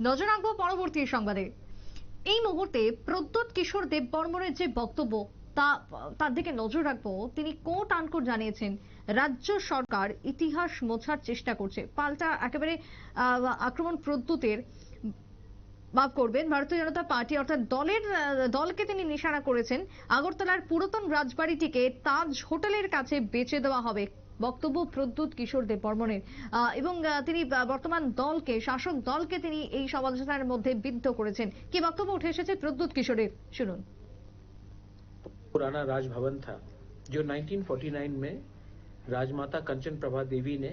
নজর রাখবো পরবর্তী সংবাদে। এই মুহূর্তে প্রদ্যোৎ কিশোর দেববর্মনের যে বক্তব্য তার দিকে নজর রাখবো। তিনি কোট আনকোট জানিয়েছেন রাজ্য সরকার ইতিহাস মোছার চেষ্টা করছে, পাল্টা একেবারে আক্রমণ প্রদ্যোতের। মাফ করবেন, ভারতীয় জনতা পার্টি অর্থাৎ দলকে তিনি নিশানা করেছেন। আগরতলার পুরাতন রাজবাড়িটিকে তাজ হোটেলের কাছে বেচে দেওয়া হবে, বক্তব্য প্রদ্যোৎ কিশোর দেববর্মনের। এবং তিনি বর্তমান দলকে, শাসক দলকে তিনি এই সমালোচনার মধ্যে বিদ্ধ করেছেন। কি বক্তব্য উঠে এসেছে প্রদ্যোৎ কিশোরের, শুনুন। पुराना राजभवन था जो 1949 में राजमाता कंचन प्रभा देवी ने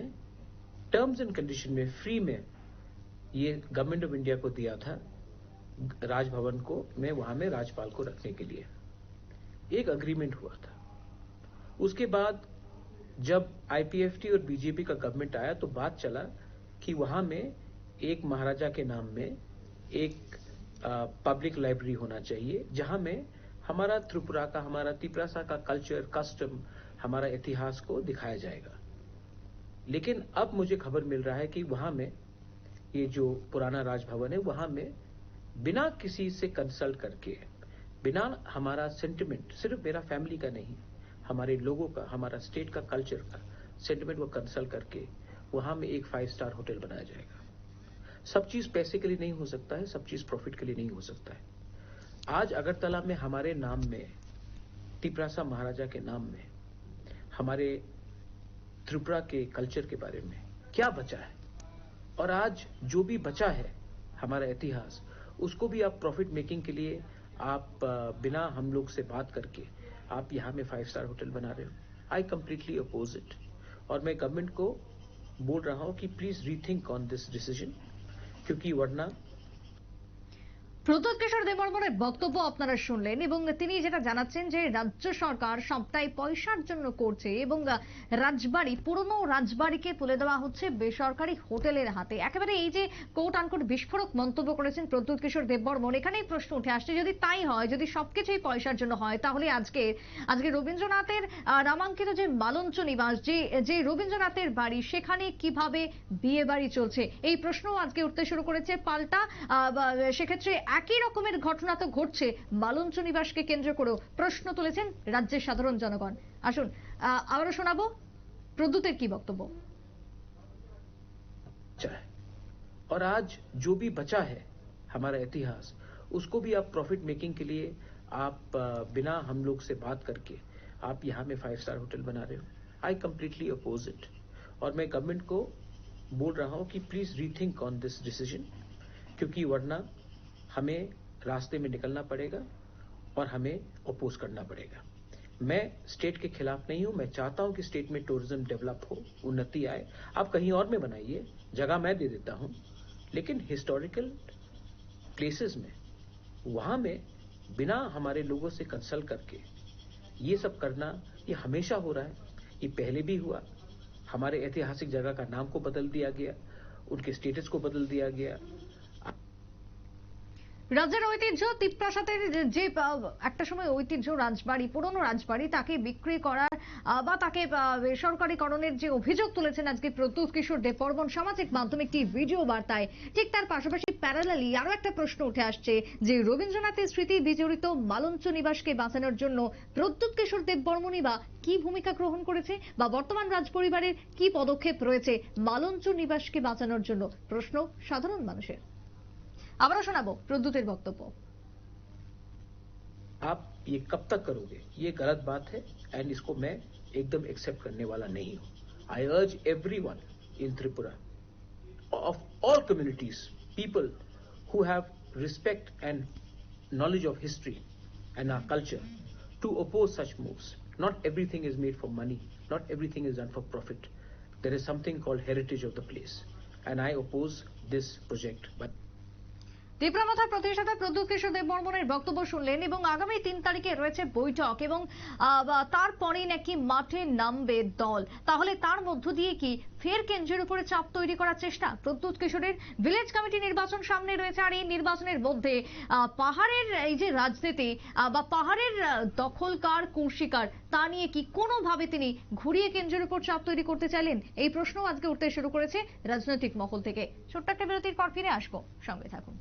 टर्म्स एंड कंडीशन में फ्री में ये गवर्नमेंट ऑफ इंडिया को दिया था, राजभवन को में वहां में राज्यपाल को रखने के लिए एक अग्रीमेंट हुआ था। उसके बाद जब आईपीएफटी और बीजेपी का गवर्नमेंट आया तो बात चला कि वहां में एक महाराजा के नाम में एक पब्लिक लाइब्रेरी होना चाहिए, जहां में हमारा त्रिपुरा का, हमारा तिपरासा का कल्चर, कस्टम, हमारा इतिहास को दिखाया जाएगा। लेकिन अब मुझे खबर मिल रहा है कि वहां में ये जो पुराना राजभवन है वहां में बिना किसी से कंसल्ट करके, बिना हमारा सेंटिमेंट, सिर्फ मेरा फैमिली का नहीं, हमारे लोगों का, हमारा स्टेट का कल्चर का सेंटिमेंट को कंसल्ट करके वहां में एक 5 स्टार होटल बनाया जाएगा। सब चीज पैसे के लिए नहीं हो सकता है, सब चीज प्रॉफिट के लिए नहीं हो सकता है। आज अगरतला में हमारे नाम में, तिपरासा महाराजा के नाम में, हमारे त्रिपुरा के कल्चर के बारे में क्या बचा है, और आज जो भी बचा है हमारा इतिहास, उसको भी आप प्रॉफिट मेकिंग के लिए आप बिना हम लोग से बात करके आप यहां में 5 स्टार होटल बना रहे हो। आई कंप्लीटली अपोज इट, और मैं गवर्नमेंट को बोल रहा हूं कि please rethink on this decision, क्योंकि वरना প্রদ্যোৎ কিশোর দেববর্মনের বক্তব্য আপনারা শুনলেন, এবং তিনি যেটা জানাচ্ছেন যে রাজ্য সরকার সবটাই পয়সার জন্য করছে, এবং রাজবাড়ি, পুরনো রাজবাড়িকে তুলে দেওয়া হচ্ছে বেসরকারি হোটেলের হাতে। একেবারে এই যে কোট আনকোট বিস্ফোরক মন্তব্য করেছেন প্রদ্যোৎ কিশোর দেববর্মন, এখানেই প্রশ্ন উঠে আসছে, যদি তাই হয়, যদি সবকিছুই পয়সার জন্য হয়, তাহলে আজকে রবীন্দ্রনাথের নামাঙ্কিত যে মালঞ্চ নিবাস, যে রবীন্দ্রনাথের বাড়ি, সেখানে কিভাবে বিয়ে বাড়ি চলছে, এই প্রশ্ন আজকে উঠতে শুরু করেছে। পাল্টা সেক্ষেত্রে একই রকমের ঘটনা তো ঘটছে মালঞ্চ নিবাসকে কেন্দ্র করে, প্রশ্ন তুলেছেন রাজ্যের সাধারণ জনগণ। আসুন আবারও শোনাবো প্রদ্যোতের কি বক্তব্য। और आज जो भी बचा है हमारा इतिहास, उसको भी आप प्रॉफिट मेकिंग के लिए आप बिना हम लोग से बात करके आप यहां में 5 स्टार होटल बना रहे हो। आई कंप्लीटली अपोज इट, और मैं गवर्नमेंट को बोल रहा हूं कि please rethink on this decision, क्योंकि वरना हमें रास्ते में निकलना पड़ेगा और हमें अपोज करना पड़ेगा। मैं स्टेट के खिलाफ नहीं हूं, मैं चाहता हूं कि स्टेट में टूरिज्म डेवलप हो, उन्नति आए। आप कहीं और में बनाइए, जगह मैं दे देता हूं, लेकिन हिस्टोरिकल प्लेसेस में, वहां में बिना हमारे लोगों से कंसल्ट करके ये सब करना, ये हमेशा हो रहा है। ये पहले भी हुआ, हमारे ऐतिहासिक जगह का नाम को बदल दिया गया, उनके स्टेटस को बदल दिया गया। রাজ্যের ঐতিহ্য তিপ্রাসাতের যে একটা সময় ঐতিহ্য রাজবাড়ি, পুরনো রাজবাড়ি, তাকে বিক্রি করার বা তাকে বেসরকারীকরণের যে অভিযোগ তুলেছেন আজকে প্রদ্যোৎ কিশোর দেববর্মন সামাজিক মাধ্যমে একটি ভিডিও বার্তায়, ঠিক তার পাশাপাশি প্যারালালি আরো একটা প্রশ্ন উঠে আসছে যে রবীন্দ্রনাথের স্মৃতি বিজড়িত মালঞ্চ নিবাসকে বাঁচানোর জন্য প্রদ্যোৎ কিশোর দেববর্মনই বা কি ভূমিকা গ্রহণ করেছে, বা বর্তমান রাজপরিবারের কি পদক্ষেপ রয়েছে মালঞ্চ নিবাসকে বাঁচানোর জন্য, প্রশ্ন সাধারণ মানুষের। আবারও শোনাবো প্রদ্যোতের বক্তব্য। आप ये कब तक करोगे, ये गलत बात है, एंड इसको मैं एकदम एक्सेप्ट करने वाला नहीं हूं। I urge everyone in Tripura, of all communities, people who have respect and knowledge of history and our culture, to oppose such moves. Not everything is made for money, not everything is done for profit. There is something called heritage of the place, and I oppose this project. But তীব্রমাথার প্রতিষ্ঠাতা প্রদ্যোৎ কিশোর দেববর্মনের বক্তব্য শুনলেন, এবং আগামী 3 তারিখে রয়েছে বৈঠক, এবং তারপরে নাকি মাঠে নামবে দল। তাহলে তার মধ্য দিয়ে কি ফের কেন্দ্রের উপরে চাপ তৈরি করার চেষ্টা প্রদ্যুৎ কিশোরের। ভিলেজ কমিটি নির্বাচন সামনে রয়েছে, আর এই নির্বাচনের মধ্যে পাহাড়ের এই যে রাজনীতি বা পাহাড়ের দখলকার কুর্ষিকার তা নিয়ে কি কোনোভাবে তিনি ঘুরিয়ে কেন্দ্রের উপর চাপ তৈরি করতে চাইলেন, এই প্রশ্ন আজকে উঠতে শুরু করেছে রাজনৈতিক মহল থেকে। ছোট্ট একটা বিরতির পর ফিরে আসবো, সঙ্গে থাকুন।